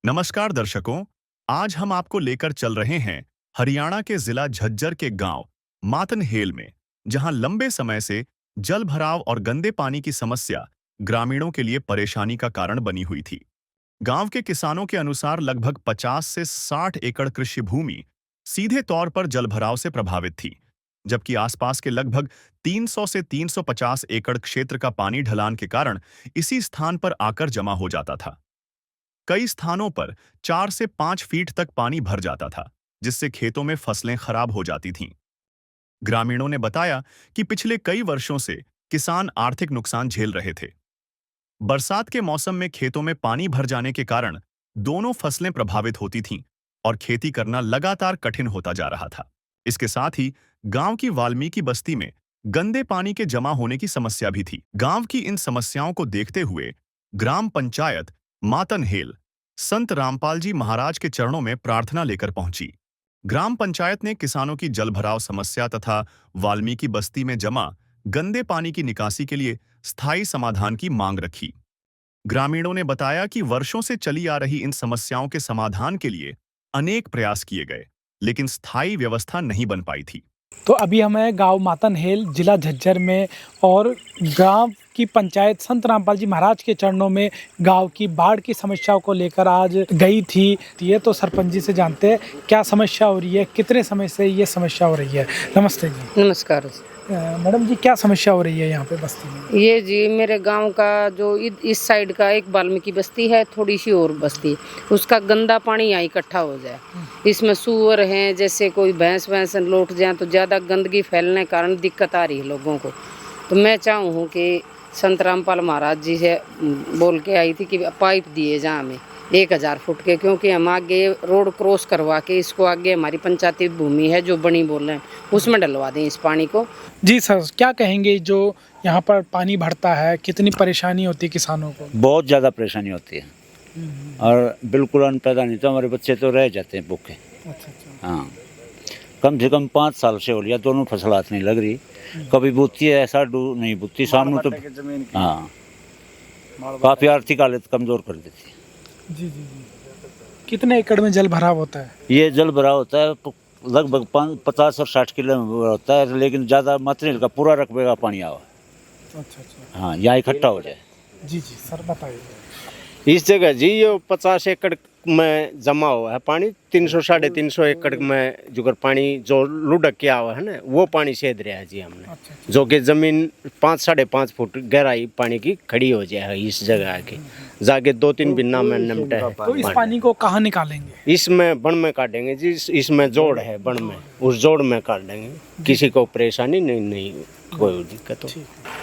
नमस्कार दर्शकों। आज हम आपको लेकर चल रहे हैं हरियाणा के जिला झज्जर के गांव मातनहेल में, जहां लंबे समय से जल भराव और गंदे पानी की समस्या ग्रामीणों के लिए परेशानी का कारण बनी हुई थी। गांव के किसानों के अनुसार लगभग 50 से 60 एकड़ कृषि भूमि सीधे तौर पर जलभराव से प्रभावित थी, जबकि आसपास के लगभग 300 से 350 एकड़ क्षेत्र का पानी ढलान के कारण इसी स्थान पर आकर जमा हो जाता था। कई स्थानों पर 4 से 5 फीट तक पानी भर जाता था, जिससे खेतों में फसलें खराब हो जाती थीं। ग्रामीणों ने बताया कि पिछले कई वर्षों से किसान आर्थिक नुकसान झेल रहे थे। बरसात के मौसम में खेतों में पानी भर जाने के कारण दोनों फसलें प्रभावित होती थीं और खेती करना लगातार कठिन होता जा रहा था। इसके साथ ही गांव की वाल्मीकि बस्ती में गंदे पानी के जमा होने की समस्या भी थी। गांव की इन समस्याओं को देखते हुए ग्राम पंचायत मातनहेल संत रामपाल जी महाराज के चरणों में प्रार्थना लेकर पहुंची। ग्राम पंचायत ने किसानों की जलभराव समस्या तथा वाल्मीकि बस्ती में जमा गंदे पानी की निकासी के लिए स्थायी समाधान की मांग रखी। ग्रामीणों ने बताया कि वर्षों से चली आ रही इन समस्याओं के समाधान के लिए अनेक प्रयास किए गए, लेकिन स्थायी व्यवस्था नहीं बन पाई थी। तो अभी हम हैं गांव मातनहेल जिला झज्जर में, और गांव की पंचायत संत रामपाल जी महाराज के चरणों में गांव की बाढ़ की समस्याओं को लेकर आज गई थी। ये तो सरपंच जी से जानते हैं क्या समस्या हो रही है, कितने समय से ये समस्या हो रही है। नमस्ते जी। नमस्कार। मैडम जी, क्या समस्या हो रही है यहाँ पे बस्ती में? ये जी मेरे गांव का जो इस साइड का एक वाल्मीकि बस्ती है, थोड़ी सी और बस्ती, उसका गंदा पानी यहाँ इकट्ठा हो जाए। इसमें सूअर हैं, जैसे कोई भैंस वैंस लौट जाए तो ज़्यादा गंदगी फैलने के कारण दिक्कत आ रही है लोगों को। तो मैं चाहूँ हूँ कि संत रामपाल महाराज जी से बोल के आई थी कि पाइप दिए जहाँ हमें 1000 फुट के, क्योंकि हम आगे रोड क्रॉस करवा के इसको आगे हमारी पंचायती भूमि है जो बनी बोल रहे हैं उसमें डलवा दें इस पानी को। जी सर, क्या कहेंगे जो यहाँ पर पानी भरता है, कितनी परेशानी होती है किसानों को? बहुत ज़्यादा परेशानी होती है और बिल्कुल अन्न पैदा नहीं, तो हमारे बच्चे तो रह जाते हैं भूखे। अच्छा। हाँ, कम से कम 5 साल से हो लिया, दोनों फसल हाथ नहीं लग रही। कभी बुतती है, ऐसा डू नहीं बुतती सामने तो। हाँ, काफ़ी आर्थिक हालत कमज़ोर कर देती है। जी। कितने एकड़ में जल भराव होता है? ये जल भरा होता है लगभग 50 और 60 किलो में होता है, लेकिन ज़्यादा मात्रा का पूरा रकबे का पानी आवा। अच्छा। हाँ, यहाँ इकट्ठा हो जाए। जी सर, बताइए। इस जगह जी ये 50 एकड़ में जमा हुआ है पानी, 300 साढ़े 300 एकड़ में जुगर पानी जो लुढ़क के आवा है ना, वो पानी सेध रहा है जी हमने। अच्छा। जो कि जमीन 5 साढ़े 5 फुट गहराई पानी की खड़ी हो जाए इस जगह आके जाके 2-3 बिन्ना में निमटा है। तो इस पानी को कहाँ निकालेंगे? इसमें बन में काटेंगे जी, इसमें जोड़ है बन में, उस जोड़ में काट देंगे। किसी को परेशानी नहीं कोई दिक्कत हो।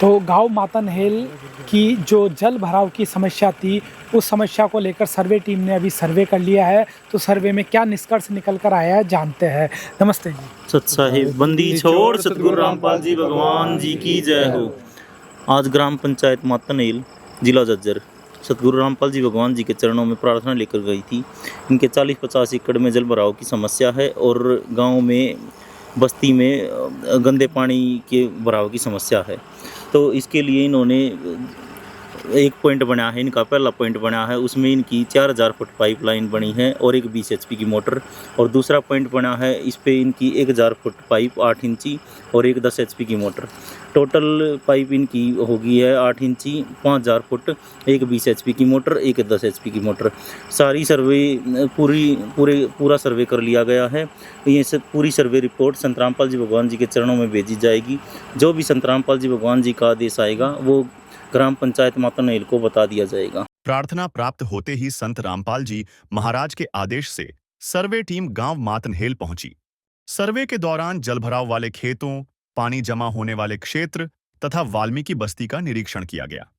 तो गांव मातनहेल की जो जल भराव की समस्या थी, उस समस्या को लेकर सर्वे टीम ने अभी सर्वे कर लिया है। तो सर्वे में क्या निष्कर्ष निकल कर आया है, जानते हैं। नमस्ते जी। सत साहिब बंदी छोड़ सतगुरु रामपाल जी भगवान जी की जय हो। आज ग्राम पंचायत मातनहेल जिला झज्जर सतगुरु रामपाल जी भगवान जी के चरणों में प्रार्थना लेकर गई थी। इनके 40-50 एकड़ में जल भराव की समस्या है और गांव में बस्ती में गंदे पानी के भराव की समस्या है। तो इसके लिए इन्होंने एक पॉइंट बना है, इनका पहला पॉइंट बना है, उसमें इनकी 4000 फुट पाइपलाइन बनी है और एक 20 HP की मोटर। और दूसरा पॉइंट बना है, इस पे इनकी 1000 फुट पाइप 8 इंची और एक 10 HP की मोटर। टोटल पाइप इनकी होगी है 8 इंची 5000 फुट, एक 20 HP की मोटर, एक 10 HP की मोटर। सारी सर्वे पूरा सर्वे कर लिया गया है। ये सब पूरी सर्वे रिपोर्ट संत रामपाल जी भगवान जी के चरणों में भेजी जाएगी। जो भी संत रामपाल जी भगवान जी का आदेश आएगा वो ग्राम पंचायत मातनहेल को बता दिया जाएगा। प्रार्थना प्राप्त होते ही संत रामपाल जी महाराज के आदेश से सर्वे टीम गांव मातनहेल पहुंची। सर्वे के दौरान जलभराव वाले खेतों, पानी जमा होने वाले क्षेत्र तथा वाल्मीकि बस्ती का निरीक्षण किया गया।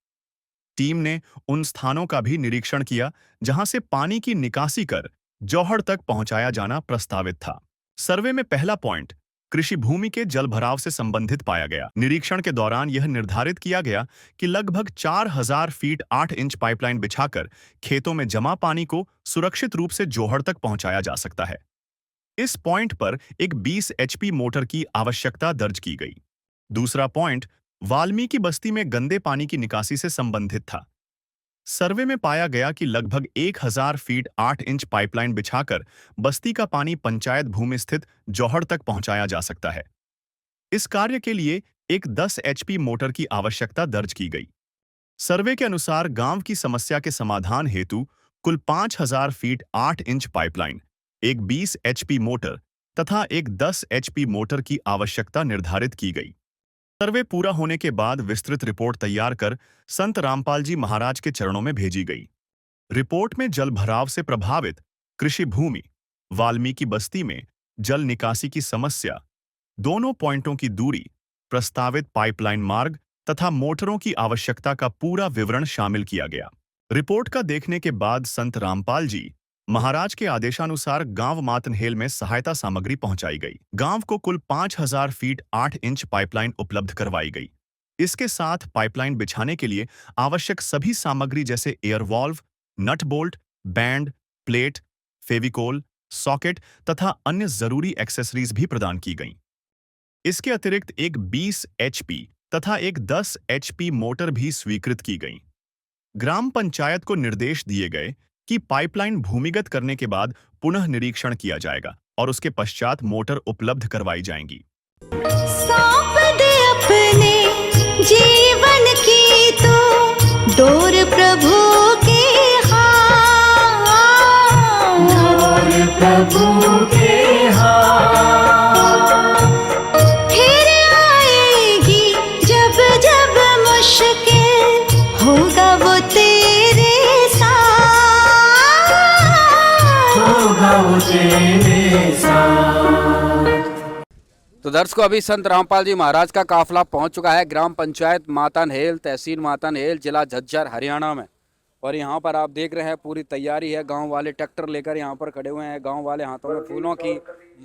टीम ने उन स्थानों का भी निरीक्षण किया जहां से पानी की निकासी कर जौहड़ तक पहुंचाया जाना प्रस्तावित था। सर्वे में पहला पॉइंट कृषि भूमि के जलभराव से संबंधित पाया गया। निरीक्षण के दौरान यह निर्धारित किया गया कि लगभग 4000 फीट 8 इंच पाइपलाइन बिछाकर खेतों में जमा पानी को सुरक्षित रूप से जौहड़ तक पहुंचाया जा सकता है। इस पॉइंट पर एक 20 HP मोटर की आवश्यकता दर्ज की गई। दूसरा पॉइंट वाल्मीकि बस्ती में गंदे पानी की निकासी से संबंधित था। सर्वे में पाया गया कि लगभग 1000 फीट 8 इंच पाइपलाइन बिछाकर बस्ती का पानी पंचायत भूमि स्थित जौहड़ तक पहुंचाया जा सकता है। इस कार्य के लिए एक 10 HP मोटर की आवश्यकता दर्ज की गई। सर्वे के अनुसार गांव की समस्या के समाधान हेतु कुल 5000 फीट 8 इंच पाइपलाइन, एक 20 HP मोटर तथा एक 10 HP मोटर की आवश्यकता निर्धारित की गई। सर्वे पूरा होने के बाद विस्तृत रिपोर्ट तैयार कर संत रामपाल जी महाराज के चरणों में भेजी गई। रिपोर्ट में जल भराव से प्रभावित कृषि भूमि, वाल्मीकि बस्ती में जल निकासी की समस्या, दोनों पॉइंटों की दूरी, प्रस्तावित पाइपलाइन मार्ग तथा मोटरों की आवश्यकता का पूरा विवरण शामिल किया गया। रिपोर्ट का देखने के बाद संत रामपाल जी महाराज के आदेशानुसार गांव मातनहेल में सहायता सामग्री पहुंचाई गई। गांव को कुल 5000 फीट 8 इंच पाइपलाइन उपलब्ध करवाई गई। इसके साथ पाइपलाइन बिछाने के लिए आवश्यक सभी सामग्री जैसे air valve, nut bolt, band, plate, Fevicol, socket तथा अन्य जरूरी एक्सेसरीज भी प्रदान की गईं। इसके अतिरिक्त एक 20 HP तथा एक 10 HP मोटर भी स्वीकृत की गई। ग्राम पंचायत को निर्देश दिए गए कि पाइपलाइन भूमिगत करने के बाद पुनः निरीक्षण किया जाएगा और उसके पश्चात मोटर उपलब्ध करवाई जाएंगी। सौंप दे अपने जीवन की तो डोर प्रभु के हाथ, डोर प्रभु के हाथ। फिर आएगी जब जब मुश्किल, होगा वो तेरे तो दर्शकों, अभी संत रामपाल जी महाराज का काफिला पहुंच चुका है ग्राम पंचायत मातनहेल, तहसील मातनहेल, जिला झज्जर, हरियाणा में। और यहां पर आप देख रहे हैं पूरी तैयारी है। गांव वाले ट्रैक्टर लेकर यहां पर खड़े हुए हैं। गांव वाले हाथों में फूलों की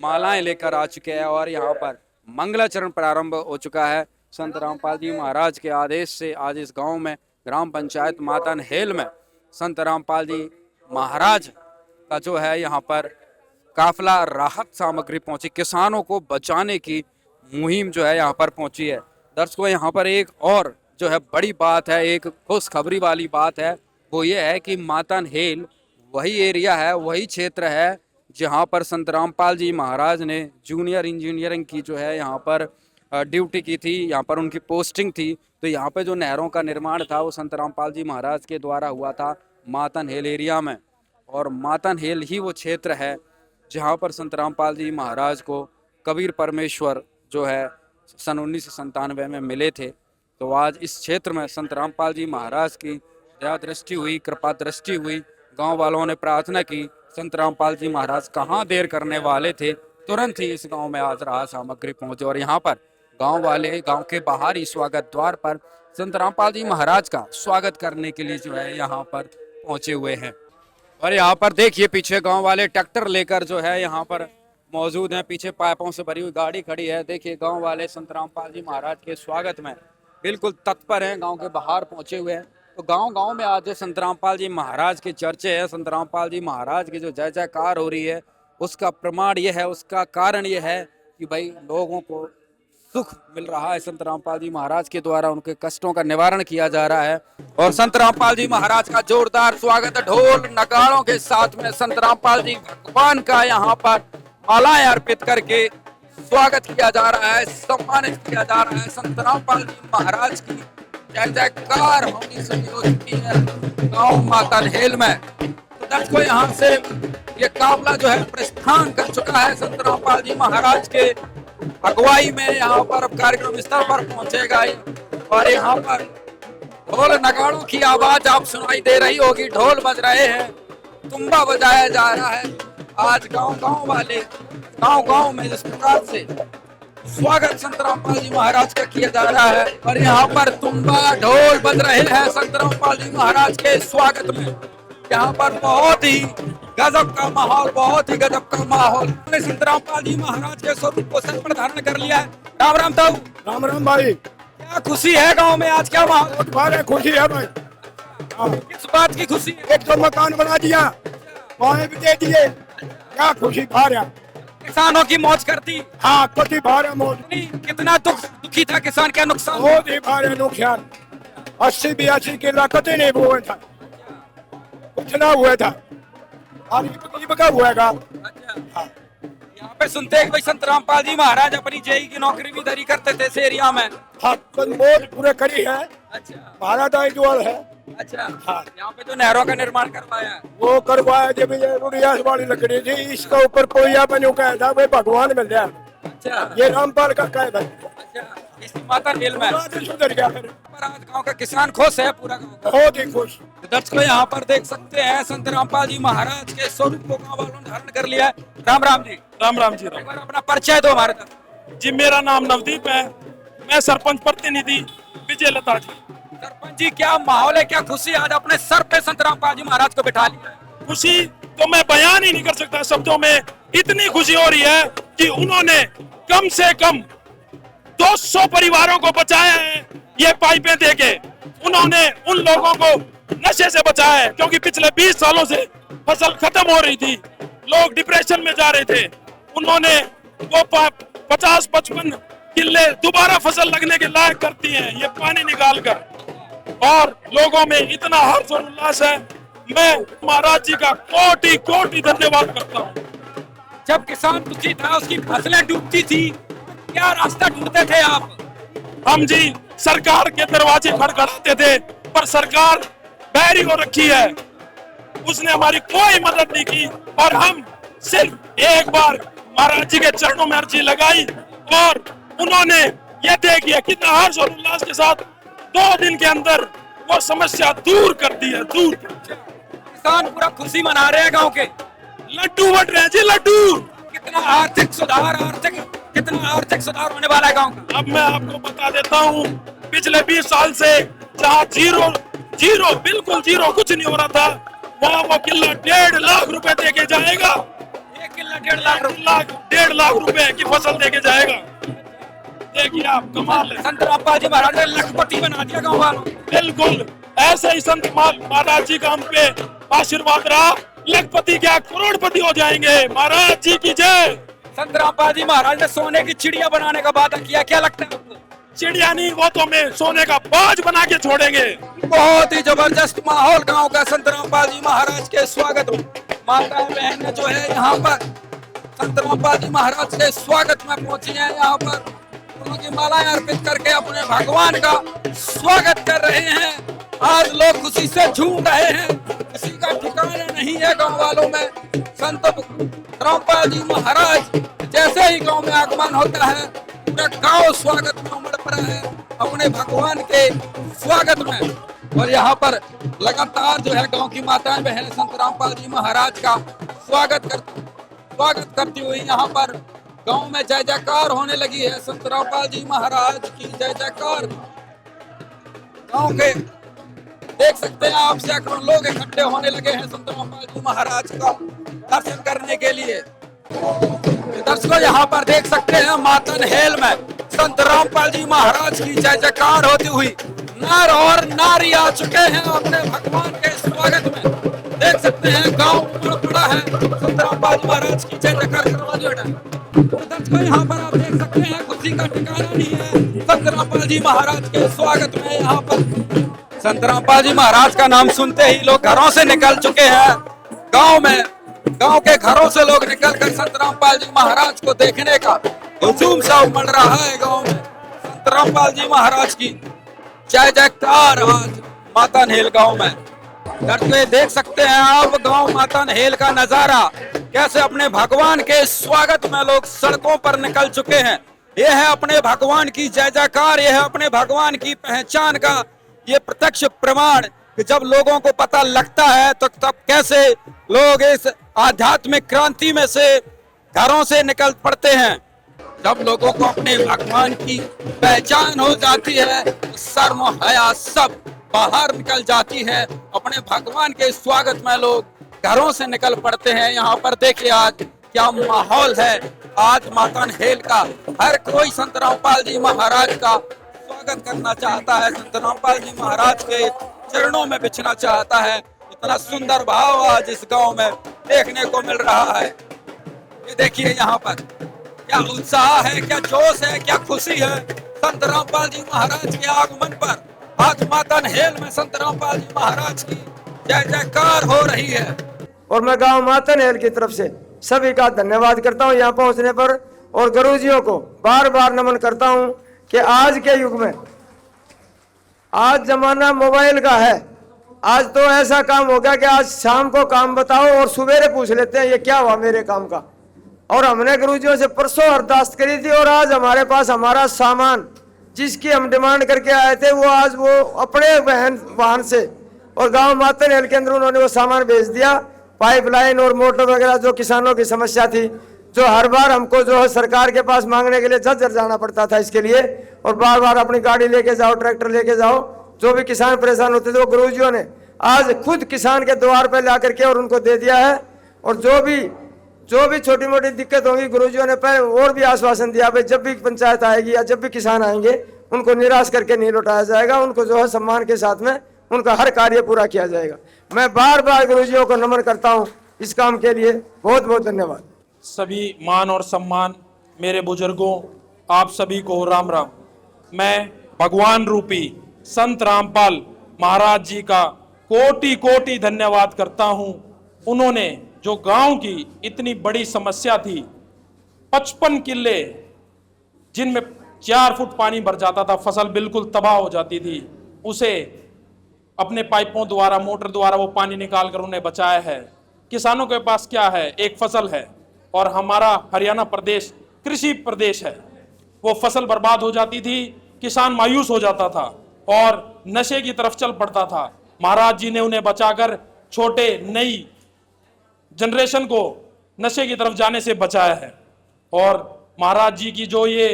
मालाएं लेकर आ चुके हैं और यहां पर मंगलाचरण प्रारंभ हो चुका है। संत रामपाल जी महाराज के आदेश से आज इस गाँव में ग्राम पंचायत मातनहेल में संत रामपाल जी महाराज का जो है यहाँ पर काफिला राहत सामग्री पहुंची, किसानों को बचाने की मुहिम जो है यहाँ पर पहुंची है। दर्शकों, यहाँ पर एक और जो है बड़ी बात है, एक खुशखबरी वाली बात है, वो ये है कि मातनहेल वही एरिया है, वही क्षेत्र है जहाँ पर संत रामपाल जी महाराज ने जूनियर इंजीनियरिंग की जो है यहाँ पर ड्यूटी की थी, यहाँ पर उनकी पोस्टिंग थी। तो यहाँ पे जो नहरों का निर्माण था वो संत रामपाल जी महाराज के द्वारा हुआ था मातनहेल एरिया में। और मातनहेल ही वो क्षेत्र है जहाँ पर संत रामपाल जी महाराज को कबीर परमेश्वर जो है सन 1997 में मिले थे। तो आज इस क्षेत्र में संत रामपाल जी महाराज की दया दृष्टि हुई, कृपा दृष्टि हुई। गांव वालों ने प्रार्थना की, संत रामपाल जी महाराज कहाँ देर करने वाले थे, तुरंत ही इस गांव में आज राहत सामग्री पहुंचे। और यहाँ पर गांव वाले गांव के बाहरी स्वागत द्वार पर संत रामपाल जी महाराज का स्वागत करने के लिए जो है यहाँ पर पहुंचे हुए हैं। और यहाँ पर देखिए पीछे गांव वाले ट्रैक्टर लेकर जो है यहाँ पर मौजूद हैं। पीछे पाइपों से भरी हुई गाड़ी खड़ी है। देखिए गांव वाले संत रामपाल जी महाराज के स्वागत में बिल्कुल तत्पर हैं, गांव के बाहर पहुंचे हुए हैं। तो गांव-गांव में आज जो संत रामपाल जी महाराज के चर्चे हैं, संत रामपाल जी महाराज की जो जय जयकार हो रही है, उसका प्रमाण ये है, उसका कारण ये है कि भाई लोगों को सुख मिल रहा है। संत रामपाल जी महाराज के द्वारा उनके कष्टों का निवारण किया जा रहा है। और संत रामपाल जी महाराज का जोरदार स्वागत ढोल नगाड़ों के साथ में संत रामपाल जी भगवान का यहाँ पर मालाएं अर्पित करके स्वागत किया जा रहा है, सम्मानित किया जा रहा है। संत रामपाल जी महाराज की जय जयकार होनी शुरू हो चुकी है गाँव मातनहेल में। तो दर्शकों, यहाँ से ये काफिला जो है प्रस्थान कर चुका है। संत रामपाल जी महाराज के अगुवाई में यहाँ पर कार्यक्रम स्थल पर पहुंचेगा। और यहाँ पर ढोल नगाड़ों की आवाज आप सुनाई दे रही होगी, ढोल बज रहे हैं, तुम्बा बजाया जा रहा है। आज गांव वाले गांव में इस प्रकार से स्वागत संत रामपाल जी महाराज का किया जा रहा है। और यहाँ पर तुम्बा ढोल बज रहे हैं संत रामपाल जी महाराज के स्वागत में। यहाँ पर बहुत ही गजब का माहौल, बहुत ही गजब का माहौल। संत रामपाल जी महाराज के स्वरूप को सर पर धारण कर लिया है। राम राम ताऊ। राम राम भाई। क्या खुशी है गांव में आज, क्या माहौल? खुशी है भाई। किस बात की खुशी? एक तो मकान बना दिया, पानी भी दे दिए, क्या खुशी खा रहा। किसानों की मौज करती। हाँ, खुशी खा रहा मौज। कितना दुखी था किसान, क्या नुकसान? बहुत ही खा रहे नुकसान। 80-82 किलो कते नहीं बोए था। उठना हुआ था और ये बका हुआ का। हाँ। यहाँ पे सुनते हैं कि भाई संत रामपाल जी महाराज अपनी जेई की नौकरी भी धरी करते थे इस एरिया में। हाँ बहुत पूरे करी है। अच्छा महाराजा इंदौर है। अच्छा। हाँ। यहाँ पे जो नहरों का निर्माण करवाया है। वो करवाया जब ये रुड़ियास वाली लकड़ी थी, इसका ऊपर पोया बनो कहा था भाई भगवान मिल गया। अच्छा। ये रामपाल का कह था। अच्छा इस माता नेल में सुधर गया फिर। पर आज गांव का किसान खुश है, पूरा गांव। बहुत ही खुश। दर्शकों यहाँ पर देख सकते हैं संत रामपाल जी महाराज के स्वरूप को गांव वालों ने धारण कर लिया है। राम राम जी। राम राम जी एक राम। बार अपना परिचय दो हमारे तक। जी मेरा नाम नवदीप है, मैं सरपंच प्रतिनिधि विजय लता जी। सरपंच जी क्या माहौल है, क्या खुशी, आज अपने सर पे संत रामपाल जी महाराज को बिठा लिया है। खुशी तो मैं बयान ही नहीं कर सकता शब्दों में, इतनी खुशी हो रही है कि उन्होंने कम से कम 200 परिवारों को बचाया है। ये पाइपें देके उन्होंने उन लोगों को नशे से बचाया है, क्योंकि पिछले 20 सालों से फसल खत्म हो रही थी, लोग डिप्रेशन में जा रहे थे। उन्होंने वो 50-55 किले दोबारा फसल लगने के लायक करती हैं ये पानी निकाल कर, और लोगों में इतना हर्ष और उल्लास है। मैं महाराज जी का कोटि कोटि धन्यवाद करता हूँ। जब किसान दुखी था, उसकी फसलें डूबती थी, क्या रास्ता ढूंढते थे आप। हम जी सरकार के दरवाजे खड़खड़ाते थे, पर सरकार बहरी हो रखी है, उसने हमारी कोई मदद नहीं की। और हम सिर्फ एक बार महाराज जी के चरणों में अर्जी लगाई और उन्होंने ये तय किया कितना हर्ष और उल्लास के साथ 2 दिन के अंदर वो समस्या दूर कर दी है। दूर किसान पूरा खुशी मना रहे हैं गांव के। लड्डू बट रहे हैं जी, लड्डू। कितना आर्थिक सुधार होने वाला है गांव का। अब मैं आपको बता देता हूँ, पिछले 20 साल से जहाँ जीरो बिल्कुल जीरो कुछ नहीं हो रहा था, वहाँ वो किला 1.5 लाख रुपए दे के जाएगा। एक किला 1.5 लाख रुपए की फसल दे के जाएगा। देखिए आप, कमाल है। संत रामपाल जी महाराज ने लखपति बना दिया गांव वालों। बिल्कुल ऐसे ही संत महाराज जी का हम पे आशीर्वाद रहा, लखपति क्या करोड़पति हो जाएंगे। महाराज जी की जय। संत रामपाल जी महाराज ने सोने की चिड़िया बनाने का वादा किया, क्या लगता है आपको। चिड़िया नहीं, वो तो हमें सोने का बाज बना के छोड़ेंगे। बहुत ही जबरदस्त माहौल गांव का संत रामपाल जी महाराज के स्वागत में। माता बहन जो है यहाँ पर संत रामपाल जी महाराज के स्वागत में पहुंची है, यहाँ पर उनकी मालाएं अर्पित करके अपने भगवान का स्वागत कर रहे हैं। आज लोग खुशी से झूम रहे हैं, किसी का ठिकाना नहीं है गांव वालों में। संत रामपाल जी महाराज जैसे ही गांव में आगमन होता है, पूरा गांव स्वागत में उमड़ पड़ा है अपने भगवान के स्वागत में। और यहाँ पर लगातार जो है गांव की माताएं बहनें संत रामपाल जी महाराज का स्वागत करती हुई यहाँ पर गांव में जय जयकार होने लगी है। संत रामपाल जी महाराज की जय जयकार। गांव के देख सकते हैं आप, सैकड़ों लोग इकट्ठे होने लगे हैं संत रामपाल जी महाराज का दर्शन करने के लिए। दर्शकों यहाँ पर देख सकते हैं मातन हेल में संत रामपाल जी महाराज की जय जयकार होती हुई नर और नारी आ चुके हैं अपने भगवान के स्वागत में। देख सकते हैं गांव उमड़ पड़ा है संत रामपाल जी महाराज की जय जयकार करवा दिया। दर्शकों यहाँ पर आप देख सकते हैं खुशी का ठिकाना नहीं है संत रामपाल जी महाराज के स्वागत में। यहाँ पर संत रामपाल जी महाराज का नाम सुनते ही लोग घरों से निकल चुके हैं। गांव के घरों से लोग निकलकर संत रामपाल जी महाराज को देखने का हुजूम सा उमड़ रहा है गांव में। संत रामपाल जी महाराज की जय जयकार आज माता नहेल गांव में। दर्शकों देख सकते हैं आप गांव माता नहेल का नजारा, कैसे अपने भगवान के स्वागत में लोग सड़कों पर निकल चुके हैं। यह है अपने भगवान की जय जयकार, यह है अपने भगवान की पहचान का ये प्रत्यक्ष प्रमाण कि जब लोगों को पता लगता है तो तब कैसे लोग इस आध्यात्मिक क्रांति में से घरों से निकल पड़ते हैं। जब लोगों को अपने भगवान की पहचान हो जाती है, शर्म हया सब बाहर निकल जाती है। अपने भगवान के स्वागत में लोग घरों से निकल पड़ते हैं। यहाँ पर देखिए आज क्या माहौल है। आज माता नहेल का हर कोई संत रामपाल जी महाराज का स्वागत करना चाहता है, संत रामपाल जी महाराज के चरणों में बिछना चाहता है। इतना सुंदर भाव आज इस गांव में देखने को मिल रहा है। ये देखिए यहाँ पर क्या उत्साह है, क्या जोश है, क्या खुशी है संत रामपाल जी महाराज के आगमन पर। आज माता नहेल में संत रामपाल जी महाराज की जय जयकार हो रही है। और मैं गांव मातनहेल की तरफ से सभी का धन्यवाद करता हूं यहाँ पहुंचने पर, और गुरुजियों को बार बार नमन करता हूं कि आज के युग में, आज जमाना मोबाइल का है। आज तो ऐसा काम हो गया कि आज शाम को काम बताओ और सवेरे पूछ लेते हैं ये क्या हुआ मेरे काम का। और हमने गुरुजियों से परसों अरदास करी थी, और आज हमारे पास हमारा सामान जिसकी हम डिमांड करके आए थे वो आज वो अपने वाहन से और गांव मातनहेल के अंदर उन्होंने वो सामान भेज दिया। पाइपलाइन और मोटर वगैरह जो किसानों की समस्या थी, जो हर बार हमको जो है सरकार के पास मांगने के लिए झज्जर जाना पड़ता था इसके लिए, और बार बार अपनी गाड़ी लेके जाओ, ट्रैक्टर लेके जाओ, जो भी किसान परेशान होते थे वो गुरुजियों ने आज खुद किसान के द्वार पर ला करके और उनको दे दिया है। और जो भी छोटी मोटी दिक्कत होगी गुरुजियों ने पहले और भी आश्वासन दिया, भाई जब भी पंचायत आएगी या जब भी किसान आएंगे उनको निराश करके नहीं लौटाया जाएगा, उनको जो है सम्मान के साथ में उनका हर कार्य पूरा किया जाएगा। मैं बार बार गुरुजियों को नमन करता हूँ इस काम के लिए। बहुत बहुत धन्यवाद। सभी मान और सम्मान मेरे बुजुर्गों, आप सभी को राम राम। मैं भगवान रूपी संत रामपाल महाराज जी का कोटि कोटि धन्यवाद करता हूँ। उन्होंने जो गांव की इतनी बड़ी समस्या थी, 55 किले जिनमें 4 फुट पानी भर जाता था, फसल बिल्कुल तबाह हो जाती थी, उसे अपने पाइपों द्वारा, मोटर द्वारा वो पानी निकाल कर उन्हें बचाया है। किसानों के पास क्या है? एक फसल है, और हमारा हरियाणा प्रदेश कृषि प्रदेश है। वो फसल बर्बाद हो जाती थी, किसान मायूस हो जाता था और नशे की तरफ चल पड़ता था। महाराज जी ने उन्हें बचाकर छोटे नई जनरेशन को नशे की तरफ जाने से बचाया है। और महाराज जी की जो ये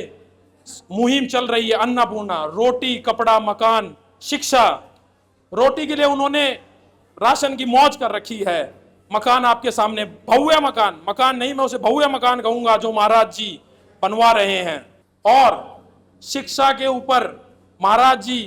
मुहिम चल रही है अन्नपूर्णा, रोटी कपड़ा मकान शिक्षा, रोटी के लिए उन्होंने राशन की मौज कर रखी है। मकान आपके सामने, भव्य मकान नहीं, मैं उसे भव्य मकान कहूंगा जो महाराज जी बनवा रहे हैं। और शिक्षा के ऊपर महाराज जी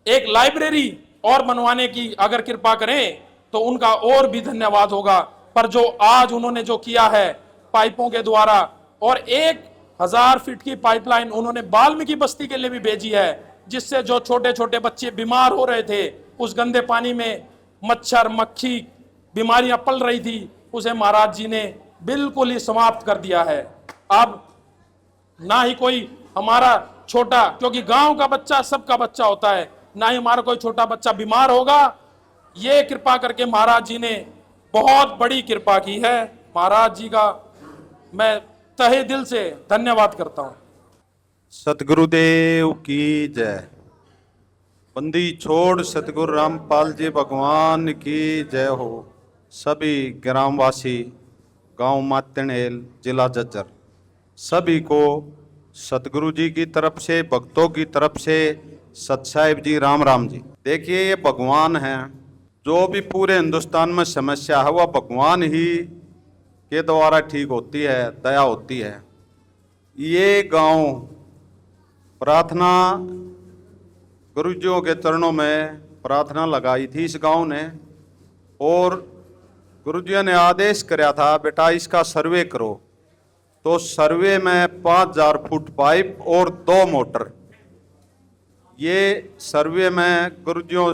एक लाइब्रेरी और बनवाने की अगर कृपा करें तो उनका और भी धन्यवाद होगा। पर जो आज उन्होंने जो किया है पाइपों के द्वारा, और 1000 फीट की पाइपलाइन उन्होंने वाल्मीकि बस्ती के लिए भी भेजी है, जिससे जो छोटे छोटे बच्चे बीमार हो रहे थे, उस गंदे पानी में मच्छर मक्खी बीमारियां पल रही थी, उसे महाराज जी ने बिल्कुल ही समाप्त कर दिया है। अब ना ही कोई हमारा छोटा, क्योंकि गांव का बच्चा सबका बच्चा होता है, ना ही हमारा कोई छोटा बच्चा बीमार होगा। ये कृपा करके महाराज जी ने बहुत बड़ी कृपा की है। महाराज जी का मैं तहे दिल से धन्यवाद करता हूं। सतगुरुदेव की जय। बंदी छोड़ सतगुरु रामपाल जी भगवान की जय हो। सभी ग्रामवासी, गांव मातनहेल, जिला झज्जर, सभी को सतगुरु जी की तरफ से, भक्तों की तरफ से सत साहिब जी राम राम जी। देखिए, ये भगवान हैं, जो भी पूरे हिंदुस्तान में समस्या है वह भगवान ही के द्वारा ठीक होती है, दया होती है। ये गांव प्रार्थना गुरुजियों के चरणों में प्रार्थना लगाई थी इस गांव ने, और गुरुजियों ने आदेश कराया था बेटा इसका सर्वे करो। तो सर्वे में 5000 फुट पाइप और 2 मोटर, ये सर्वे में गुरुजियों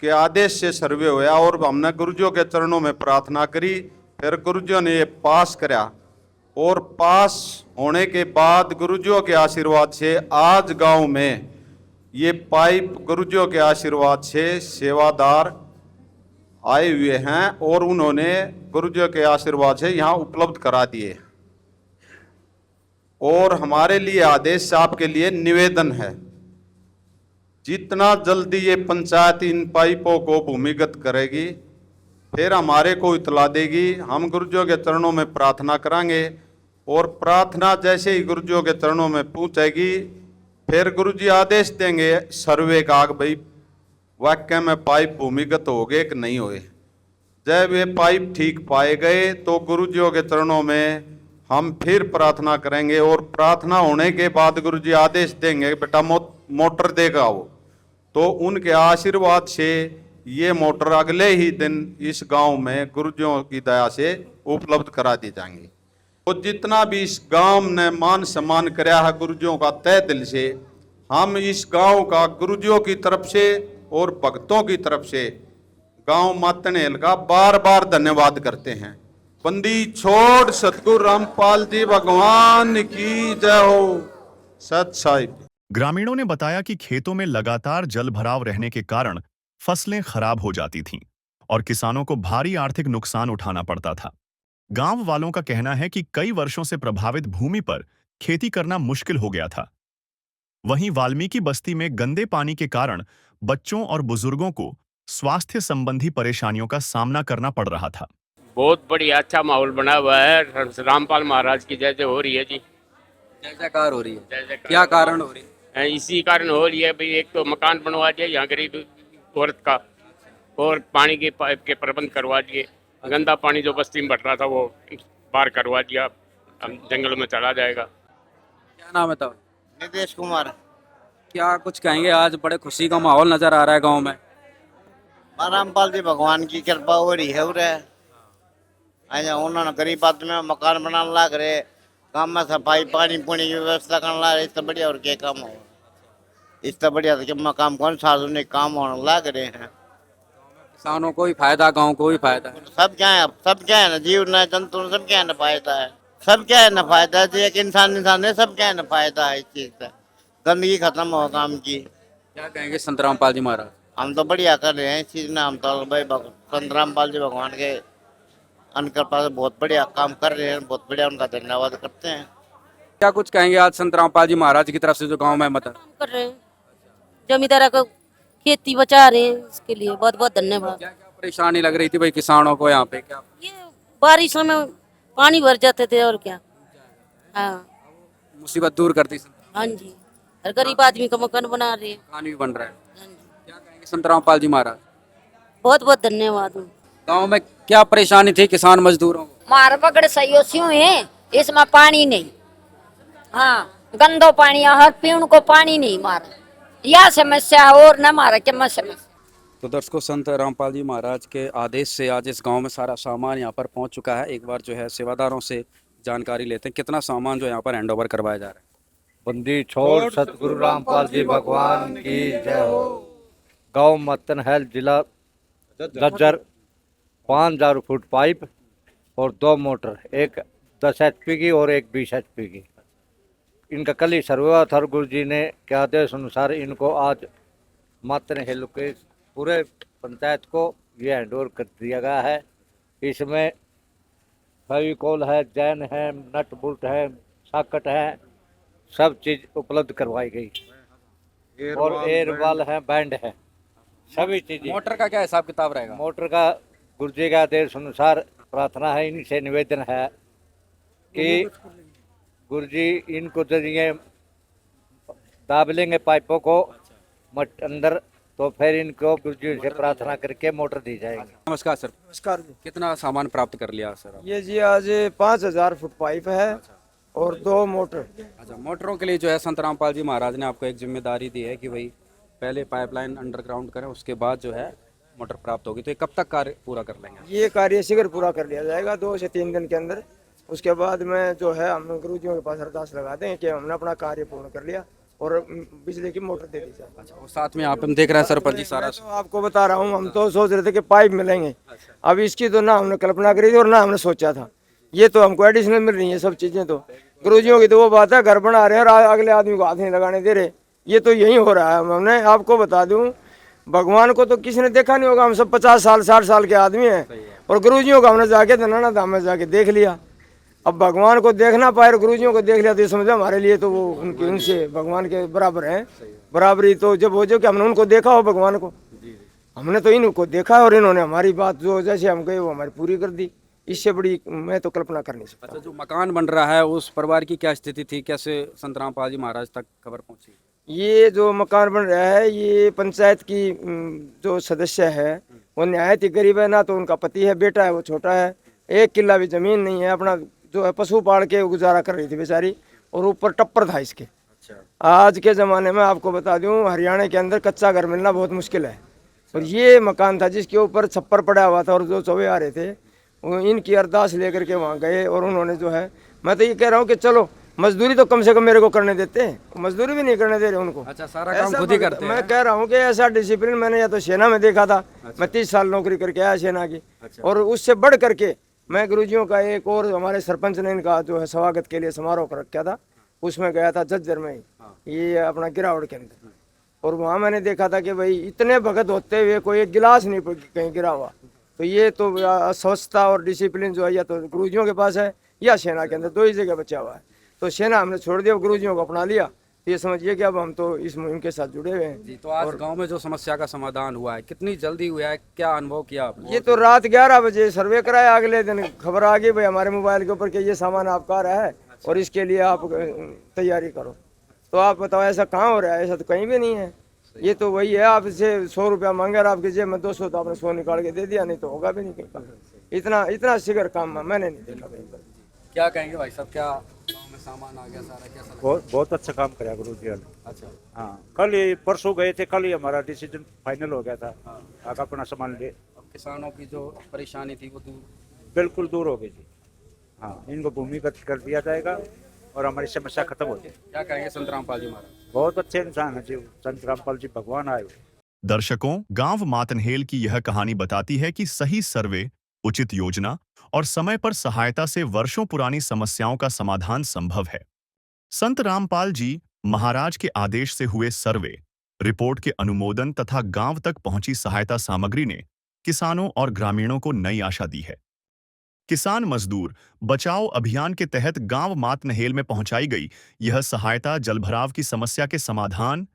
के आदेश से सर्वे हुआ, और हमने गुरुजियों के चरणों में प्रार्थना करी। फिर गुरुजियों ने ये पास कराया, और पास होने के बाद गुरुजियों के आशीर्वाद से आज गांव में ये पाइप गुरुजियों के आशीर्वाद से सेवादार आए हुए हैं, और उन्होंने गुरुजियों के आशीर्वाद से यहाँ उपलब्ध करा दिए। और हमारे लिए आदेश, आपके लिए निवेदन है, जितना जल्दी ये पंचायत इन पाइपों को भूमिगत करेगी फिर हमारे को इतला देगी, हम गुरुजियों के चरणों में प्रार्थना करांगे। और प्रार्थना जैसे ही गुरुजियों के चरणों में पहुंचेगी फिर गुरुजी आदेश देंगे सर्वे का, भाई वाक्य में पाइप भूमिगत हो गए कि नहीं हुए। जब ये पाइप ठीक पाए गए तो गुरुजियों के चरणों में हम फिर प्रार्थना करेंगे, और प्रार्थना होने के बाद गुरुजी आदेश देंगे बेटा मोटर देगा वो। तो उनके आशीर्वाद से ये मोटर अगले ही दिन इस गांव में गुरुजियों की दया से उपलब्ध करा दी जाएंगी। तो जितना भी इस गांव ने मान सम्मान कराया है गुरुजियों का तय दिल से, हम इस गांव का गुरुजियों की तरफ से और भक्तों की तरफ से गांव मातनहेल का बार बार धन्यवाद करते हैं। बंदी छोड़ सतगुरु रामपाल जी भगवान की जय हो। सत साहिब। ग्रामीणों ने बताया कि खेतों में लगातार जल भराव रहने के कारण फसलें खराब हो जाती थीं और किसानों को भारी आर्थिक नुकसान उठाना पड़ता था। गांव वालों का कहना है कि कई वर्षों से प्रभावित भूमि पर खेती करना मुश्किल हो गया था। वहीं वाल्मीकि बस्ती में गंदे पानी के कारण बच्चों और बुजुर्गों को स्वास्थ्य संबंधी परेशानियों का सामना करना पड़ रहा था। बहुत बढ़िया अच्छा माहौल बना हुआ है। रामपाल महाराज की जय जय हो रही है जी। जय जयकार हो रही है। जय जयकार। क्या कारण हो रही है? इसी कारण हो रही है भाई, एक तो मकान बनवा दिया यहाँ गरीब औरत का, और पानी के पाइप के प्रबंध करवा दिए। गंदा पानी जो बस्ती में भर रहा था वो बाहर करवा दिया, अब जंगलों में चला जाएगा। क्या नाम है तब? नितेश कुमार। क्या कुछ कहेंगे? आज बड़े खुशी का माहौल नजर आ रहा है गांव में। रामपाल जी भगवान की कृपा हो रही है। उन्होंने गरीब आदमी में मकान बनाने लग रहे, गाँव में सफाई पानी पुनी की व्यवस्था करने लग रहे। इससे बढ़िया और क्या काम हो, इससे बढ़िया तो काम कौन सार्वजनिक काम होने लग रहे हैं। किसानों को भी फायदा, गांव को भी फायदा है। सब क्या है ना, जीव न जंतु सब क्या है ना फायदा है। सब क्या है ना फायदा है, एक इंसान है, सब क्या है ना फायदा है। इस चीज से गंदगी खत्म हो काम की। क्या कहेंगे संत रामपाल जी महाराज? हम तो बढ़िया कर रहे हैं इस चीज में। हम तो भाई संत रामपाल जी भगवान के अनुकृपा से बहुत बढ़िया काम कर रहे हैं। बहुत बढ़िया, उनका धन्यवाद करते हैं। क्या कुछ कहेंगे आज संत रामपाल जी महाराज की तरफ से जो गांव में मत कर रहे हैं, जमींदारा को खेती बचा रहे हैं, इसके लिए बहुत बहुत धन्यवाद। क्या क्या परेशानी लग रही थी भाई किसानों को यहाँ पे? क्या ये बारिशों में पानी भर जाते थे और क्या। हाँ मुसीबत दूर करती? हाँ जी, हर गरीब आदमी का मकान बना रहे हैं। मकान भी बन रहा है। क्या कहेंगे संत रामपाल जी महाराज? बहुत बहुत धन्यवाद। गांव में क्या परेशानी थी किसान मजदूरों को? मार पकड़ सही है, इसमें पानी नहीं। हाँ, गंदो पानी, हर पीण को पानी नहीं मार, यह समस्या और न मारा क्या समस्या। तो दर्शकों, संत रामपाल जी महाराज के आदेश से आज इस गांव में सारा सामान यहाँ पर पहुंच चुका है। एक बार जो है सेवादारों से जानकारी लेते हैं कितना सामान जो यहाँ पर हैंडओवर करवाया जा रहा है। बंदी छोड़ सतगुरु रामपाल जी भगवान की जय हो। गांव मतनहेल जिला झज्जर 5000 फुट पाइप और 2 मोटर, एक 10 HP की और एक 20 HP की। इनका कल ही सर्वे हुआ था। गुरु जी ने के आदेश अनुसार इनको आज मतनहेल के पूरे पंचायत को ये हैंडओवर कर दिया गया है। इसमें फेविकोल है, जैन है, नट बोल्ट है, साकट है, सब चीज उपलब्ध करवाई गई और एयरबॉल है, बैंड है, सभी चीजें। मोटर का क्या हिसाब किताब रहेगा? मोटर का गुरु जी का आदेश अनुसार प्रार्थना है, इनसे निवेदन है कि गुरु जी इनको जरिए दाब लेंगे पाइपों को अंदर, तो फिर इनको गुरु जी से प्रार्थना करके मोटर दी जाएगी। नमस्कार सर। नमस्कार जी। कितना सामान प्राप्त कर लिया सर? ये जी आज 5000 फुट पाइप है और 2 मोटर। अच्छा, मोटरों के लिए जो है संत रामपाल जी महाराज ने आपको एक जिम्मेदारी दी है कि भाई पहले पाइपलाइन अंडरग्राउंड करें, उसके बाद जो है मोटर प्राप्त होगी। तो ये कब तक कार्य पूरा कर लेंगे? ये कार्य शीघ्र पूरा कर लिया जाएगा 2 से 3 दिन के अंदर। उसके बाद में जो है हम गुरु जी के पास अरदास लगाते हैं कि हमने अपना कार्य पूर्ण कर लिया और बिजली की मोटर दे दी जाए। अच्छा, और साथ में आप हम देख रहे हैं सरपंच जी सारा तो आपको बता रहा हूँ, हम तो सोच रहे थे कि पाइप मिलेंगे। अब इसकी तो ना हमने कल्पना करी थी और ना हमने सोचा था। ये तो हमको एडिशनल मिल रही है सब चीजें। तो गुरुजियों की तो वो बात है, घर बना रहे हैं और अगले आदमी को हाथ नहीं लगाने दे रहे। ये तो यही हो रहा है। हमने आपको बता दूं, भगवान को तो किसी ने देखा नहीं होगा। हम सब 50 साल 60 साल के आदमी हैं और गुरुजियों को हमने जाके धनाना धाम में जाके देख लिया। अब भगवान को देख ना पाए और गुरुजियों को देख लिया तो ये समझो हमारे लिए तो वो उनसे भगवान के बराबर है। बराबरी तो जब हो जो कि हमने उनको देखा हो भगवान को, हमने तो इनको देखा और इन्होंने हमारी बात जो जैसे हम कहे वो हमारी पूरी कर दी। इससे बड़ी मैं तो कल्पना कर नहीं सकता। अच्छा, जो मकान बन रहा है उस परिवार की क्या स्थिति थी? कैसे संत रामपाल जी महाराज तक खबर पहुंची? ये जो मकान बन रहा है ये पंचायत की जो सदस्य है वो निहायत ही गरीब है। ना तो उनका पति है, बेटा है वो छोटा है, 1 किला भी जमीन नहीं है। अपना जो है पशु पाल के गुजारा कर रही थी बेचारी और ऊपर टप्पर था इसके। आज के ज़माने में आपको बता दूं, हरियाणा के अंदर कच्चा घर मिलना बहुत मुश्किल है और ये मकान था जिसके ऊपर छप्पर पड़ा हुआ था। और जो चौबे आ रहे थे वो इनकी अरदास लेकर के वहाँ गए और उन्होंने जो है, मैं तो ये कह रहा हूँ कि चलो मजदूरी तो कम से कम मेरे को करने देते हैं, मजदूरी भी नहीं करने दे रहे उनको। अच्छा, सारा काम ऐसा खुद ही करते हैं। मैं कह रहा हूँ कि ऐसा डिसिप्लिन मैंने या तो सेना में देखा था। मैं 30 साल नौकरी करके आया सेना की। और उससे बढ़ करके मैं गुरुजियों का एक और हमारे सरपंच ने इनका जो है स्वागत के लिए समारोह कर रखा था, उसमें गया था झज्जर में ही, ये अपना गिरावट के अंदर। और वहाँ मैंने देखा था कि भाई इतने भगत होते हुए कोई एक गिलास नहीं कहीं गिरा हुआ। तो ये तो स्वच्छता और डिसिप्लिन जो है या तो गुरुजियों के पास है या सेना के अंदर, दो ही जगह बचा हुआ है। तो सेना हमने छोड़ दिया, गुरुजियों को अपना लिया। तो ये समझिए कि अब हम तो इस मुहिम के साथ जुड़े हुए हैं। जी, तो आज गांव में जो समस्या का समाधान हुआ है, कितनी जल्दी हुआ है, क्या अनुभव किया आपने? ये तो रात 11 बजे सर्वे कराया, अगले दिन खबर आ गई भाई हमारे मोबाइल के ऊपर कि ये सामान आपका आ रहा है और इसके लिए आप तैयारी करो। तो आप बताओ ऐसा कहाँ हो रहा है? ऐसा तो कहीं भी नहीं है। ये तो वही है, आपसे 100 रुपया मांगे और आपके जेब में 200, तो आपने 100 निकाल के दे दिया, नहीं तो होगा भी नहीं कहीं का। इतना शिगर काम मैंने नहीं देखा कहीं पर। क्या कहेंगे भाई साहब, क्या गांव में सामान आ गया सारा, कैसा लगा? बहुत अच्छा काम करा गुरु जी ने। अच्छा, हाँ, कल ही परसों गए थे, कल ही हमारा डिसीजन फाइनल हो गया था। आगे अपना सामान ले, अब किसानों की जो परेशानी थी वो दूर बिल्कुल दूर हो गई जी। हाँ, इनको भूमिगत कर दिया जाएगा और हमारी समस्या खत्म हो जाएगी। क्या कहेंगे संत रामपाल जी महाराज? बहुत अच्छे इंसान है जी संत रामपाल जी, भगवान आए हुए। दर्शकों, गांव मातनहेल की यह कहानी बताती है कि सही सर्वे, उचित योजना और समय पर सहायता से वर्षों पुरानी समस्याओं का समाधान संभव है। संत रामपाल जी महाराज के आदेश से हुए सर्वे, रिपोर्ट के अनुमोदन तथा गांव तक पहुंची सहायता सामग्री ने किसानों और ग्रामीणों को नई आशा दी है। किसान मजदूर बचाओ अभियान के तहत गांव मातनहेल में पहुंचाई गई यह सहायता जलभराव की समस्या के समाधान,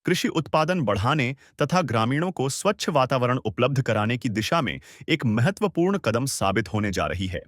कृषि उत्पादन बढ़ाने तथा ग्रामीणों को स्वच्छ वातावरण उपलब्ध कराने की दिशा में एक महत्वपूर्ण कदम साबित होने जा रही है।